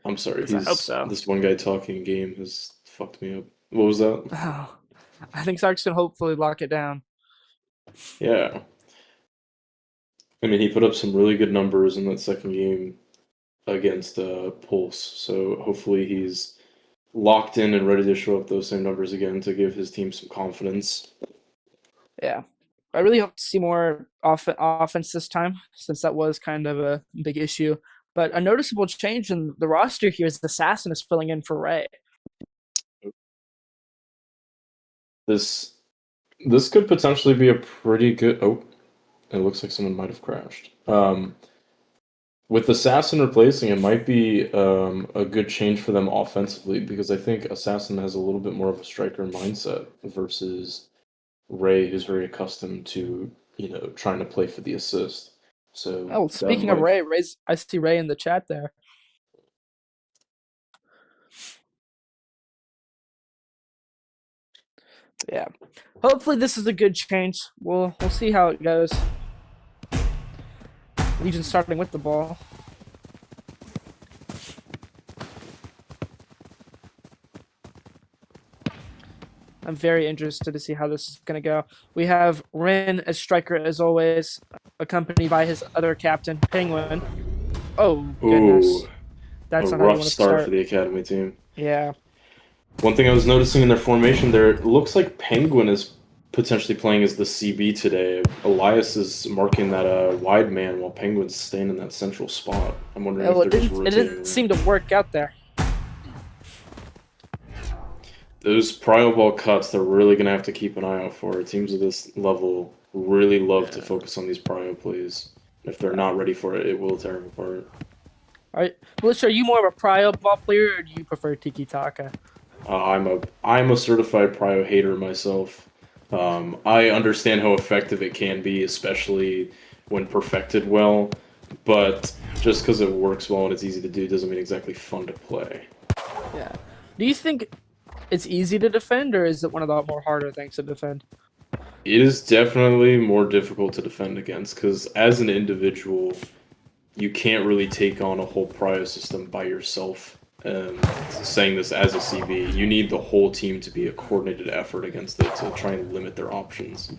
I'm sorry. I hope so. This one guy talking game has fucked me up. What was that? Oh, I think Sark's can hopefully lock it down. Yeah. I mean, he put up some really good numbers in that second game against Pulse. So hopefully he's locked in and ready to show up those same numbers again to give his team some confidence. Yeah. I really hope to see more offense this time, since that was kind of a big issue. But a noticeable change in the roster here is Assassin is filling in for Ray. This this could potentially be a pretty good. Oh, it looks like someone might have crashed. With Assassin replacing, it might be a good change for them offensively because I think Assassin has a little bit more of a striker mindset versus Ray, who's very accustomed to trying to play for the assist. So Oh, that speaking of might. Ray, I see Ray in the chat there. Yeah. Hopefully this is a good change. We'll see how it goes. Legion starting with the ball. I'm very interested to see how this is going to go. We have Rin as striker as always, accompanied by his other captain, Penguin. Oh, goodness. Ooh, a That's not how you rough want to start for start. the academy team. Yeah. One thing I was noticing in their formation there, it looks like Penguin is potentially playing as the CB today. Elias is marking that wide man while Penguin's staying in that central spot. I'm wondering if Well, they're just it rotating didn't around. seem to work out there. Those prio ball cuts, they're really going to have to keep an eye out for. Teams of this level really love to focus on these prio plays. If they're not ready for it, it will tear them apart. All right, Melissa, are you more of a prio ball player or do you prefer tiki taka? I'm a certified prio hater myself. I understand how effective it can be, especially when perfected well. But just because it works well and it's easy to do doesn't mean exactly fun to play. Yeah. Do you think it's easy to defend, or is it one of the more harder things to defend? It is definitely more difficult to defend against because as an individual, you can't really take on a whole prio system by yourself. And saying this as a CB, you need the whole team to be a coordinated effort against it to try and limit their options.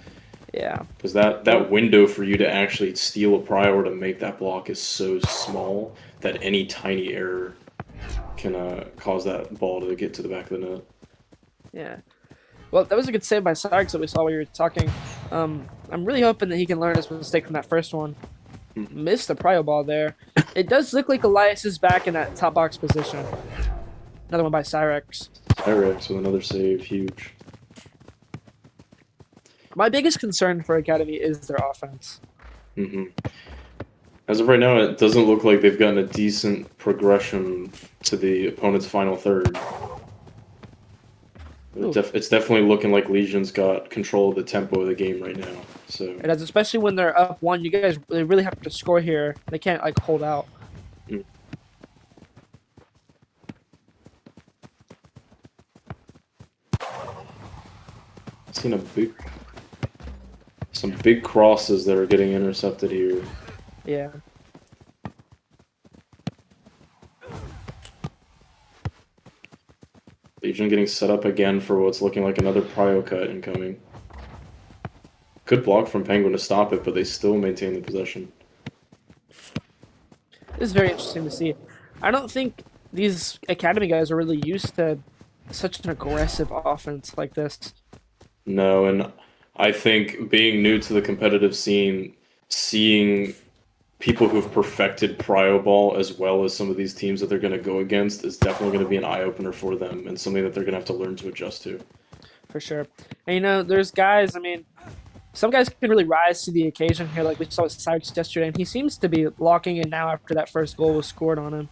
Yeah. Because that window for you to actually steal a prio or to make that block is so small that any tiny error can cause that ball to get to the back of the net. Yeah. Well, that was a good save by Sarks that we saw while you were talking. I'm really hoping that he can learn his mistake from that first one. Missed the prio ball there. It does look like Elias is back in that top box position. Another one by Cyrex. Cyrex with another save, huge. My biggest concern for Academy is their offense. As of right now, it doesn't look like they've gotten a decent progression to the opponent's final third. It's definitely looking like Legion's got control of the tempo of the game right now. So It does, especially when they're up one. You guys they really have to score here. They can't like hold out. seen some big crosses that are getting intercepted here. Yeah. Legion getting set up again for what's looking like another prio cut incoming. Good block from Penguin to stop it, but they still maintain the possession. This is very interesting to see. I don't think these Academy guys are really used to such an aggressive offense like this. No, and I think being new to the competitive scene, seeing people who've perfected prio ball as well as some of these teams that they're going to go against is definitely going to be an eye-opener for them and something that they're going to have to learn to adjust to. For sure. And there's guys, some guys can really rise to the occasion here, like we saw with Cyrus yesterday, and he seems to be locking in now after that first goal was scored on him.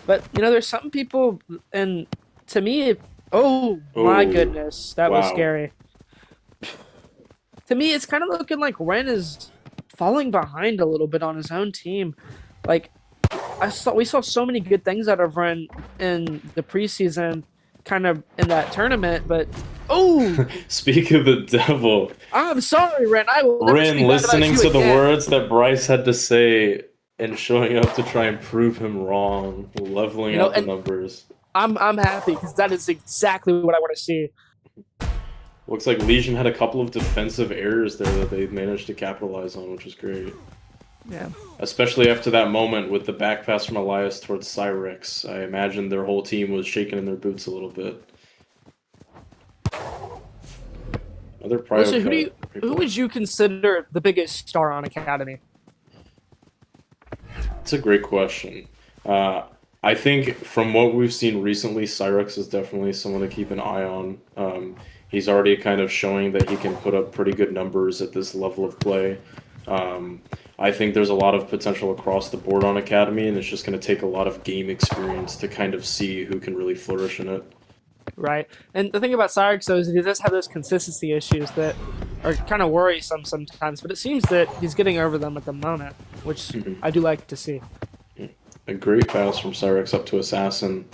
But, there's some people, and to me, my goodness, that was scary. To me, it's kind of looking like Ren is falling behind a little bit on his own team. Like, we saw so many good things out of Ren in the preseason, kind of in that tournament, but Speak of the devil. I'm sorry, Ren. I will never Ren, speak bad about listening you to the again. words that Bryce had to say and showing up to try and prove him wrong, leveling You know, out the and numbers. I'm happy because that is exactly what I want to see. Looks like Legion had a couple of defensive errors there that they managed to capitalize on, which is great. Yeah. Especially after that moment with the back pass from Elias towards Cyrex. I imagine their whole team was shaking in their boots a little bit. Another prio Melissa, cut. who would you consider the biggest star on Academy? It's a great question. I think from what we've seen recently, Cyrex is definitely someone to keep an eye on. He's already kind of showing that he can put up pretty good numbers at this level of play. I think there's a lot of potential across the board on Academy, and it's just going to take a lot of game experience to kind of see who can really flourish in it. Right. And the thing about Cyrix, though, is that he does have those consistency issues that are kind of worrisome sometimes, but it seems that he's getting over them at the moment, which I do like to see. A great pass from Cyrex up to Assassin,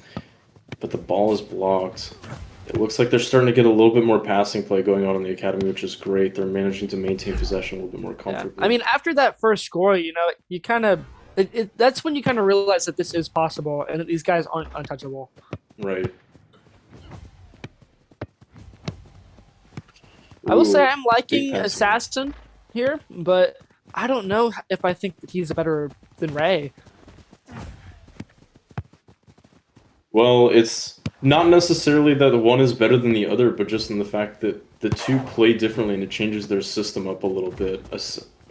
but the ball is blocked. It looks like they're starting to get a little bit more passing play going on in the academy, which is great. They're managing to maintain possession a little bit more comfortably. Yeah. I mean, after that first score, you know, you kind of that's when you kind of realize that this is possible and that these guys aren't untouchable. Right. I will say Ooh, I'm big liking pass. Assassin here, but I don't know if I think that he's better than Ray. Well, it's not necessarily that one is better than the other, but just in the fact that the two play differently and it changes their system up a little bit.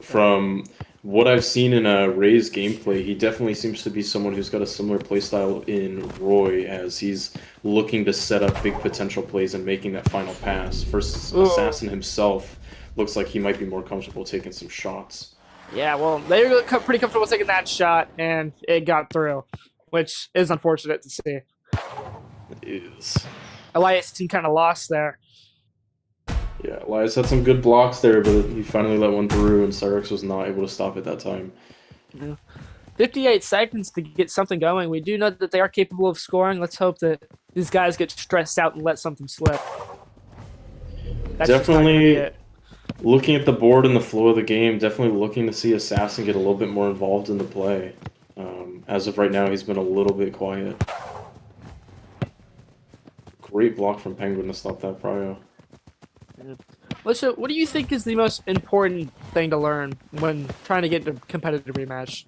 From what I've seen in Ray's gameplay, he definitely seems to be someone who's got a similar playstyle in Roy as he's looking to set up big potential plays and making that final pass. Versus Ooh. Assassin himself looks like he might be more comfortable taking some shots. Yeah, well, they were pretty comfortable taking that shot, and it got through, which is unfortunate to see. It is. Elias seemed kind of lost there. Yeah, Elias had some good blocks there, but he finally let one through, and Cyrex was not able to stop it that time. Yeah. 58 seconds to get something going. We do know that they are capable of scoring. Let's hope that these guys get stressed out and let something slip. That's definitely looking at the board and the flow of the game, definitely looking to see Assassin get a little bit more involved in the play. As of right now, he's been a little bit quiet. Great block from Penguin to stop that prio. Lisha, what do you think is the most important thing to learn when trying to get a competitive rematch?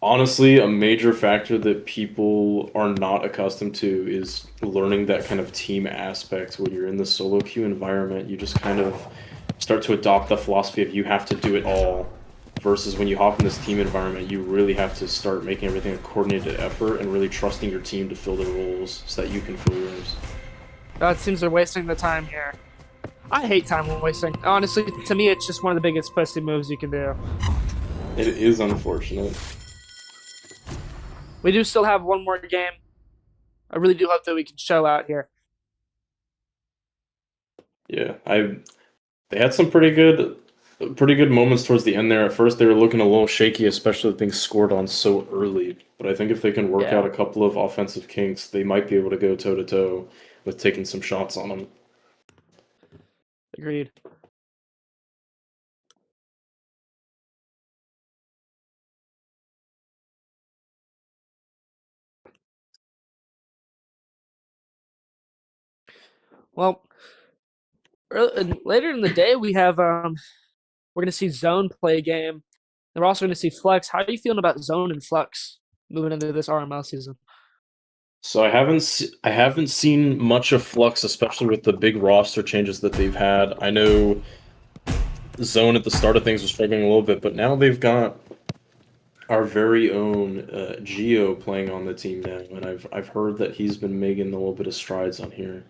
Honestly, a major factor that people are not accustomed to is learning that kind of team aspect. When you're in the solo queue environment, you just kind of start to adopt the philosophy of you have to do it all. Versus when you hop in this team environment, you really have to start making everything a coordinated effort and really trusting your team to fill their roles so that you can fill yours. It seems they're wasting the time here. I hate time wasting. Honestly, to me, it's just one of the biggest pussy moves you can do. It is unfortunate. We do still have one more game. I really do hope that we can show out here. Yeah, they had some pretty good moments towards the end there. At first, they were looking a little shaky, especially with being scored on so early. But I think if they can work out a couple of offensive kinks, they might be able to go toe-to-toe with taking some shots on them. Agreed. Well, later in the day, we have we're going to see Zone play a game. And we're also going to see Flux. How are you feeling about Zone and Flux moving into this RML season? So I haven't seen much of Flux, especially with the big roster changes that they've had. I know Zone at the start of things was struggling a little bit, but now they've got our very own Geo playing on the team now, and I've heard that he's been making a little bit of strides on here.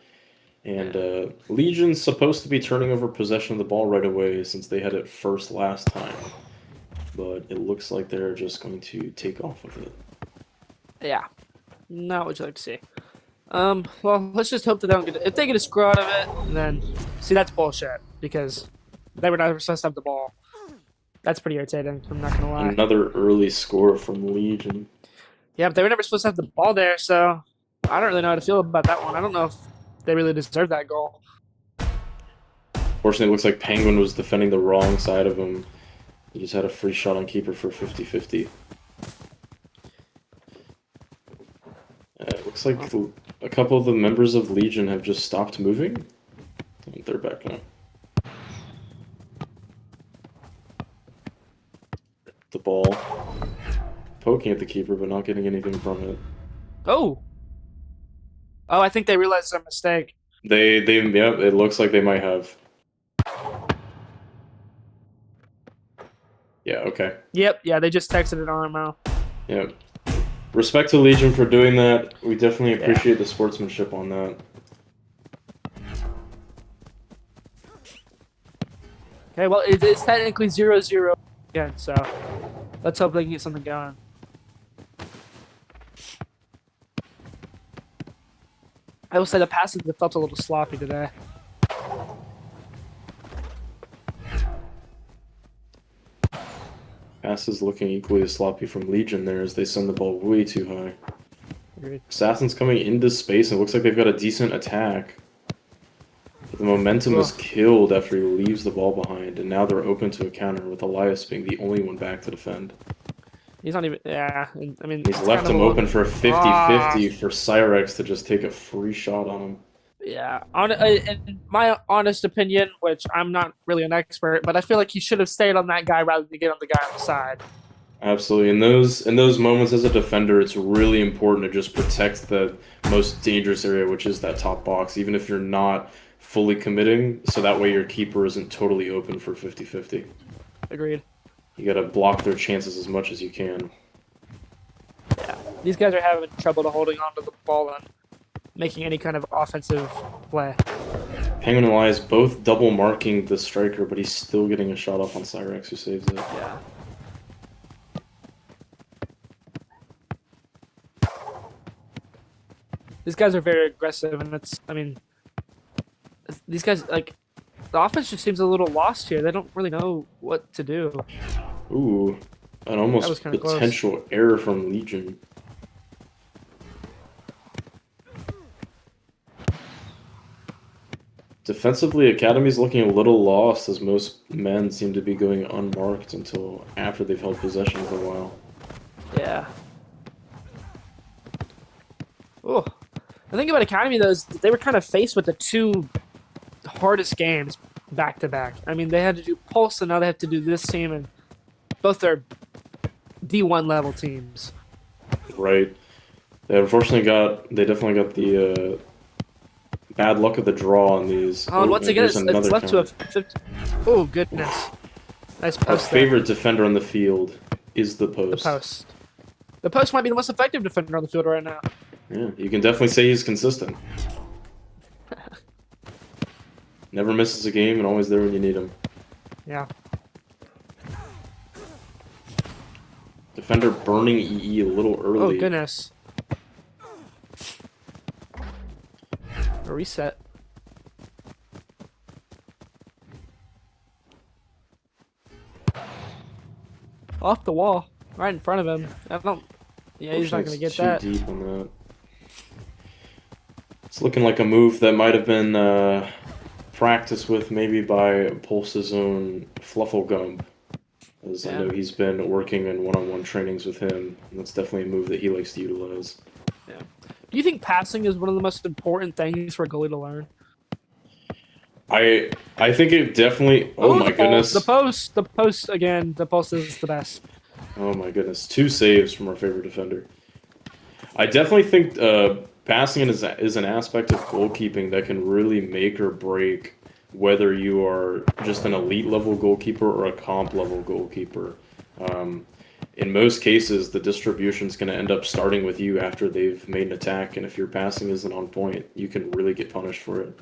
And Legion's supposed to be turning over possession of the ball right away since they had it first last time, but it looks like they're just going to take off with it. Yeah, not what you like to see. Well, let's just hope that they don't get. If they get a screw out of it, then see that's bullshit because they were not supposed to have the ball. That's pretty irritating. I'm not gonna lie. Another early score from Legion. Yeah, but they were never supposed to have the ball there, so I don't really know how to feel about that one. I don't know if they really deserve that goal. Fortunately, it looks like Penguin was defending the wrong side of him. He just had a free shot on keeper for 50-50. It looks like a couple of the members of Legion have just stopped moving. And they're back now. The ball. Poking at the keeper, but not getting anything from it. Oh. Oh, I think they realized their mistake. Yeah, it looks like they might have. Yeah, okay. Yep, yeah, they just texted it RML. Yeah. Respect to Legion for doing that. We definitely appreciate the sportsmanship on that. Okay, well, it's technically 0-0 again, so let's hope they can get something going. I will say the passes have felt a little sloppy today. Passes looking equally as sloppy from Legion there as they send the ball way too high. Agreed. Assassin's coming into space and it looks like they've got a decent attack. But the momentum is killed after he leaves the ball behind, and now they're open to a counter with Elias being the only one back to defend. He's not even, yeah, I mean... He's left him open for a 50-50 for Cyrex to just take a free shot on him. Yeah, in my honest opinion, which I'm not really an expert, but I feel like he should have stayed on that guy rather than get on the guy on the side. Absolutely. In those moments as a defender, it's really important to just protect the most dangerous area, which is that top box, even if you're not fully committing, so that way your keeper isn't totally open for 50-50. Agreed. You gotta block their chances as much as you can. Yeah, these guys are having trouble to holding onto the ball and making any kind of offensive play. Penguin and Elias both double marking the striker, but he's still getting a shot off on Cyrex, who saves it. Yeah. These guys are very aggressive, and I mean, these guys, like, the offense just seems a little lost here. They don't really know what to do. Ooh, an almost potential close. error from Legion. Defensively, Academy's looking a little lost as most men seem to be going unmarked until after they've held possession for a while. Yeah. Oh, the thing about Academy, though, is they were kind of faced with the two hardest games back to back. I mean, they had to do Pulse, and now they have to do this team, and both are D1 level teams. Right. They definitely got the bad luck of the draw on these. Oh, and once again, it's left to a 50. Oh, goodness. Nice post. Our favorite defender on the field is the post. The post. The post might be the most effective defender on the field right now. Yeah, you can definitely say he's consistent. Never misses a game and always there when you need him. Yeah. Defender burning EE a little early. Oh, goodness. A reset. Off the wall. Right in front of him. Yeah, he's not going to get that. Too deep on that. It's looking like a move that might have been practiced with maybe by Pulse's own Flufflegum. As I know he's been working in one-on-one trainings with him. And that's definitely a move that he likes to utilize. Yeah. Do you think passing is one of the most important things for a goalie to learn? I think it definitely... Oh my goodness. The post again. The post is the best. Oh my goodness. 2 saves from our favorite defender. I definitely think passing is an aspect of goalkeeping that can really make or break whether you are just an elite level goalkeeper or a comp level goalkeeper. In most cases, the distribution is going to end up starting with you after they've made an attack, and if your passing isn't on point, you can really get punished for it.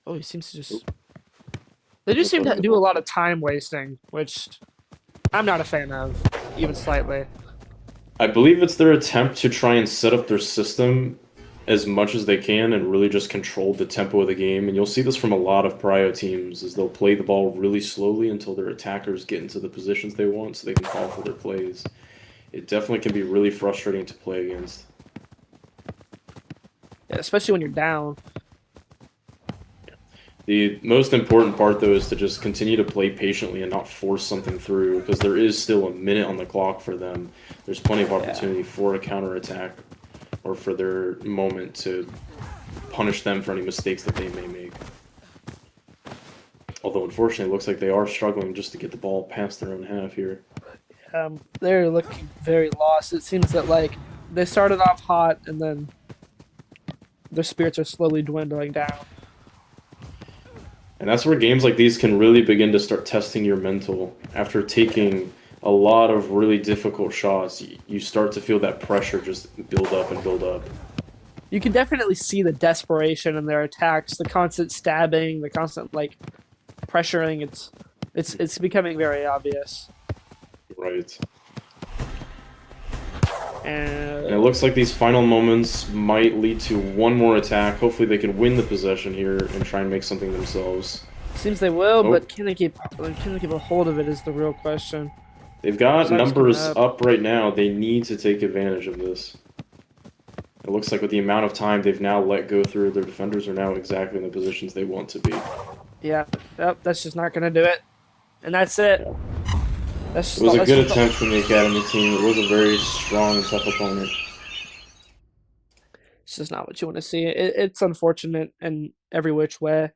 Oh, he seems to just... They do seem to do a lot of time wasting, which I'm not a fan of, even slightly. I believe it's their attempt to try and set up their system as much as they can and really just control the tempo of the game. And you'll see this from a lot of prio teams, is they'll play the ball really slowly until their attackers get into the positions they want so they can call for their plays. It definitely can be really frustrating to play against. especially when you're down. The most important part, though, is to just continue to play patiently and not force something through, because there is still a minute on the clock for them. There's plenty of opportunity for a counterattack or for their moment to punish them for any mistakes that they may make. Although, unfortunately, it looks like they are struggling just to get the ball past their own half here. They're looking very lost. It seems that like they started off hot and then their spirits are slowly dwindling down. And that's where games like these can really begin to start testing your mental. After taking a lot of really difficult shots, you start to feel that pressure just build up and build up. You can definitely see the desperation in their attacks, the constant stabbing, the constant like pressuring. It's becoming very obvious. Right. And And it looks like these final moments might lead to one more attack. Hopefully they can win the possession here and try and make something themselves. seems they will, Oh. but can they keep a hold of it is the real question. They've got Suns numbers coming up right now. They need to take advantage of this. It looks like with the amount of time they've now let go through, their defenders are now exactly in the positions they want to be. Yeah, yep, that's just not gonna do it. And that's it. Yeah. That's It was a that's good just- attempt from the Academy team. It was a very strong and tough opponent. It's just not what you want to see. It's unfortunate in every which way.